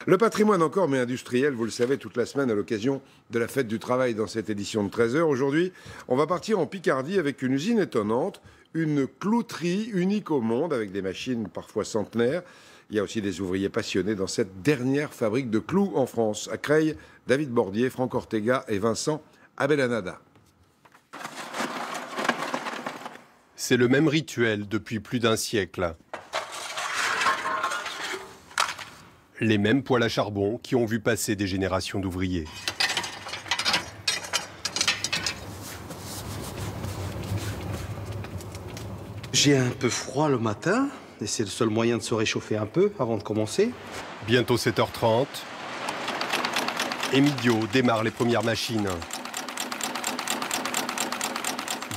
Le patrimoine encore, mais industriel, vous le savez, toute la semaine à l'occasion de la fête du travail dans cette édition de 13h. Aujourd'hui, on va partir en Picardie avec une usine étonnante, une clouterie unique au monde avec des machines parfois centenaires. Il y a aussi des ouvriers passionnés dans cette dernière fabrique de clous en France. À Creil, David Bordier, Franck Ortega et Vincent Abelanada. C'est le même rituel depuis plus d'un siècle. Les mêmes poêles à charbon qui ont vu passer des générations d'ouvriers. J'ai un peu froid le matin, et c'est le seul moyen de se réchauffer un peu avant de commencer. Bientôt 7h30. Emidio démarre les premières machines.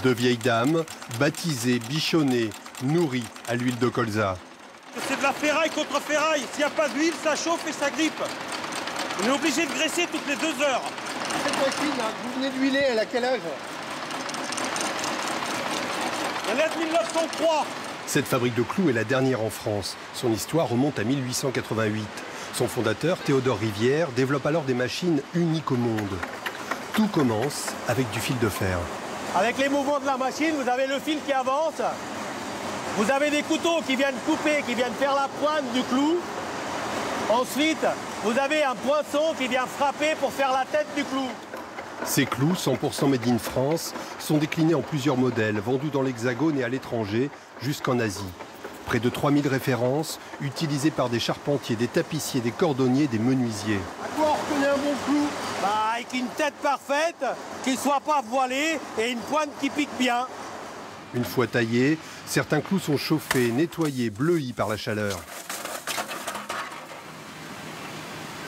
Deux vieilles dames, baptisées, bichonnées, nourries à l'huile de colza. C'est de la ferraille contre ferraille. S'il n'y a pas d'huile, ça chauffe et ça grippe. On est obligé de graisser toutes les 2 heures. Cette machine, vous venez d'huiler, elle a quel âge? Elle est de 1903. Cette fabrique de clous est la dernière en France. Son histoire remonte à 1888. Son fondateur, Théodore Rivière, développe alors des machines uniques au monde. Tout commence avec du fil de fer. Avec les mouvements de la machine, vous avez le fil qui avance. Vous avez des couteaux qui viennent couper, qui viennent faire la pointe du clou. Ensuite, vous avez un poinçon qui vient frapper pour faire la tête du clou. Ces clous, 100% made in France, sont déclinés en plusieurs modèles, vendus dans l'Hexagone et à l'étranger, jusqu'en Asie. Près de 3000 références, utilisées par des charpentiers, des tapissiers, des cordonniers, des menuisiers. À quoi on reconnaît un bon clou? Avec une tête parfaite, qui ne soit pas voilée et une pointe qui pique bien. Une fois taillés, certains clous sont chauffés, nettoyés, bleuis par la chaleur.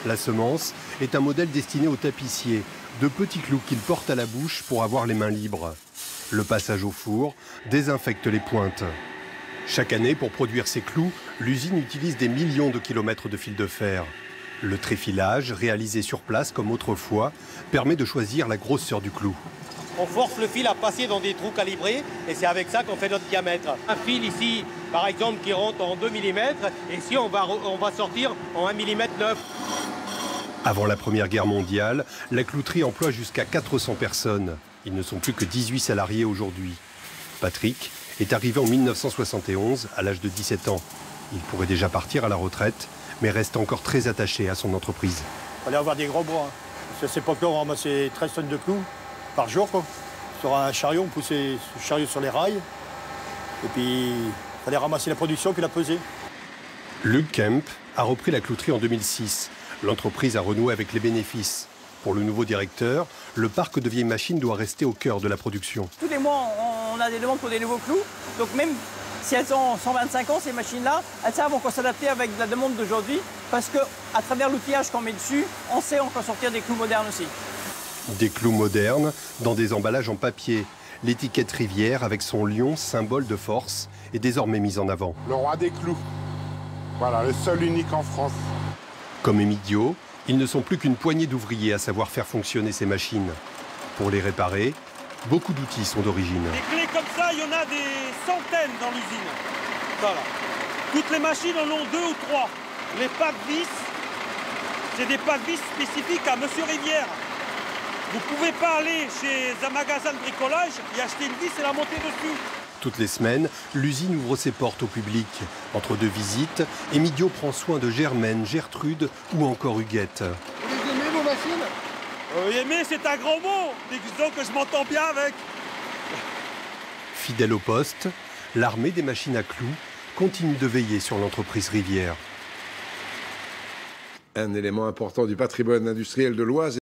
La semence est un modèle destiné aux tapissiers, de petits clous qu'ils portent à la bouche pour avoir les mains libres. Le passage au four désinfecte les pointes. Chaque année, pour produire ces clous, l'usine utilise des millions de kilomètres de fil de fer. Le tréfilage, réalisé sur place comme autrefois, permet de choisir la grosseur du clou. On force le fil à passer dans des trous calibrés et c'est avec ça qu'on fait notre diamètre. Un fil ici, par exemple, qui rentre en 2 mm et ici on va sortir en 1 mm 9. Avant la Première Guerre mondiale, la clouterie emploie jusqu'à 400 personnes. Ils ne sont plus que 18 salariés aujourd'hui. Patrick est arrivé en 1971 à l'âge de 17 ans. Il pourrait déjà partir à la retraite, mais reste encore très attaché à son entreprise. Il fallait avoir des gros bras. À cette époque-là, on ramassait 13 tonnes de clous par jour, quoi. Sur un chariot, on poussait ce chariot sur les rails. Et puis, il fallait ramasser la production puis la peser. Luc Kemp a repris la clouterie en 2006. L'entreprise a renoué avec les bénéfices. Pour le nouveau directeur, le parc de vieilles machines doit rester au cœur de la production. Tous les mois, on a des demandes pour des nouveaux clous. Donc même si elles ont 125 ans, ces machines-là, elles savent encore s'adapter avec la demande d'aujourd'hui. Parce qu'à travers l'outillage qu'on met dessus, on sait encore sortir des clous modernes aussi. Des clous modernes dans des emballages en papier. L'étiquette Rivière avec son lion, symbole de force, est désormais mise en avant. Le roi des clous. Voilà, le seul unique en France. Comme Emidio, ils ne sont plus qu'une poignée d'ouvriers à savoir faire fonctionner ces machines. Pour les réparer, beaucoup d'outils sont d'origine. Des clés comme ça, il y en a des centaines dans l'usine. Voilà. Toutes les machines en ont 2 ou 3. Les pattes-vis, c'est des pattes-vis spécifiques à Monsieur Rivière. Vous ne pouvez pas aller chez un magasin de bricolage et acheter une vis et la monter dessus. Toutes les semaines, l'usine ouvre ses portes au public. Entre deux visites, Emidio prend soin de Germaine, Gertrude ou encore Huguette. Vous les aimez, vos machines? Aimer, c'est un grand mot. Disons que je m'entends bien avec. Fidèle au poste, l'armée des machines à clous continue de veiller sur l'entreprise Rivière. Un élément important du patrimoine industriel de l'Oise.